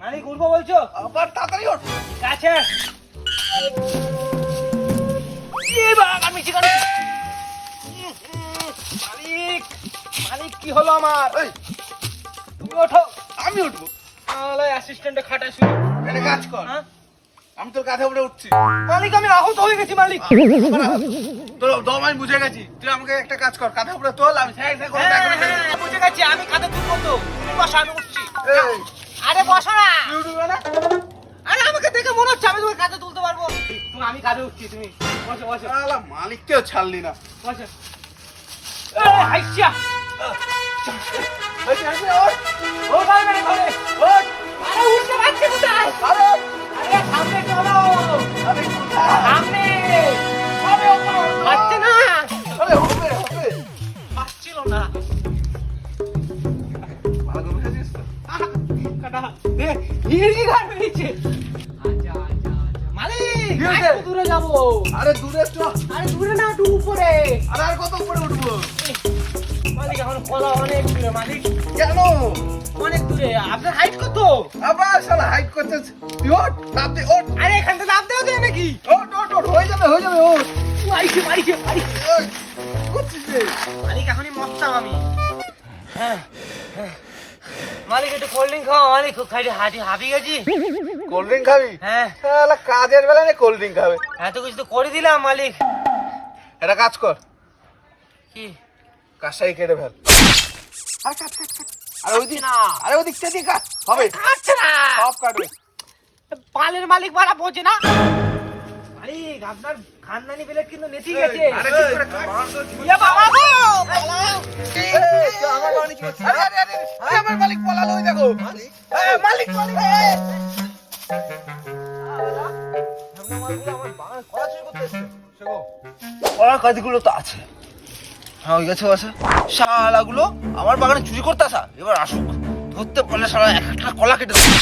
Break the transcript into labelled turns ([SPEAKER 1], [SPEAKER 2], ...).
[SPEAKER 1] মালিক উঠবো বলছো?
[SPEAKER 2] আবার তাড়াতাড়ি ওঠ।
[SPEAKER 1] ঠিক আছে। মালিক মালিক কি হলো আমার?
[SPEAKER 2] এই,
[SPEAKER 1] তুমি ওঠো।
[SPEAKER 2] আমি উঠবো?
[SPEAKER 1] অ্যাসিস্ট্যান্টে খাটা শুরু।
[SPEAKER 2] একটা কাজ কর,
[SPEAKER 1] হ্যাঁ?
[SPEAKER 2] আমি তোর কাঁধে উঠে উঠছি।
[SPEAKER 1] মালিক আমি আহত হয়ে গেছি মালিক।
[SPEAKER 2] তোর দম আমি বুঝে গেছি, তুই আমাকে একটা কাজ কর, কাঁধে উপরে তোল, আমি স্যাঁ স্যাঁ করে ব্যাগ রেখে দেবো।
[SPEAKER 1] বুঝে গেছি, আমি কাঁধে তুলবো তো। তুমি বসো, আমি উঠছি।
[SPEAKER 2] এই,
[SPEAKER 1] আরে বসো না।
[SPEAKER 2] তুই উঠবে না?
[SPEAKER 1] আরে আমাকে দেখে মনে হচ্ছে আমি তোমার কাঁধে তুলতে পারবো। তুমি আমি কাঁধে উঠছি, তুমি বসো বসো
[SPEAKER 2] শালা মালিককেও ছাড়লি না।
[SPEAKER 1] বসো। হাইসা
[SPEAKER 2] এই, এই, ওঠ।
[SPEAKER 1] ও ভাই মেরে ঘরে ওঠ। আরে উঠতে পারছি কোথায়?
[SPEAKER 2] আরে,
[SPEAKER 1] আরে সামনে চলো।
[SPEAKER 2] আরে কোথায়?
[SPEAKER 1] সামনে। আরে ওপর পাচ্ছে না।
[SPEAKER 2] আরে হবে, হবে।
[SPEAKER 1] পাচ্ছিল না।
[SPEAKER 2] ভালো করে বুঝেছিস তো?
[SPEAKER 1] কাটা দে হিড়কি ঘাট বেরিয়েছে। আচ্ছা আচ্ছা আচ্ছা মালিক
[SPEAKER 2] কি হয়েছে?
[SPEAKER 1] একটু দূরে যাবো।
[SPEAKER 2] আরে দূরে চ।
[SPEAKER 1] আরে দূরে না, একটু উপরে।
[SPEAKER 2] আরে আর কত উপরে উঠবো?
[SPEAKER 1] মালিক এখন কলা অনেক দূরে মালিক,
[SPEAKER 2] কেন?
[SPEAKER 1] অনেক দূরে। আপনার হাইট কত?
[SPEAKER 2] আবার শালা হাইট করছিস। তুই ওঠ, নাম দে, ওঠ।
[SPEAKER 1] আরে এখান থেকে নামতেও দেয় নাকি?
[SPEAKER 2] ওঠ, ওঠ, ওঠ, হয়ে যাবে, হয়ে যাবে, ওঠ।
[SPEAKER 1] মারিছে মারিছে মারিছে।
[SPEAKER 2] এই, কি করছিস রে?
[SPEAKER 1] মালিক এখনই মরতাম আমি। হ্যাঁ হ্যাঁ। মালিক একটু কোল্ড ড্রিঙ্ক খাও মালিক, খুব খাইতে হাঁপি গেছি।
[SPEAKER 2] কোল্ড ড্রিঙ্ক খাবি?
[SPEAKER 1] হ্যাঁ
[SPEAKER 2] শালা কাজের বেলা না কোল্ড ড্রিঙ্ক খাবে।
[SPEAKER 1] এত কিছু তো করে দিলাম মালিক।
[SPEAKER 2] একটা কাজ কর,
[SPEAKER 1] কি?
[SPEAKER 2] কাজটাই কেটে ফেল। আরে কাট, কাট, কাট। আরে ওই দিক
[SPEAKER 1] না।
[SPEAKER 2] আরে ওই দিকটা দিয়ে কাট, হবে।
[SPEAKER 1] কাটছে না।
[SPEAKER 2] সব কাটবে।
[SPEAKER 1] পালের মালিক মারা পৌঁছে না। মালিক আপনার খানদানি প্লেট কিন্তু নেতি গেছে।
[SPEAKER 2] আরে ঠিক করে কাট।
[SPEAKER 1] ইয়া বাবা গো, পালাও।
[SPEAKER 2] এই, তো আমার মালিক কি করছে? আরে, আরে, আরে, আরে, আমার মালিক পালালো, ওই দেখো। মালিক, মালিক, মালিক।
[SPEAKER 3] কলার কাজগুলো তো আছে। হ্যাঁ ওই গেছে বাসা। শালাগুলো আমার বাগানে চুরি করতে আসা, এবার আসুক, ধরতে পারলে সারা এক একটা কলা কেটে দেবো।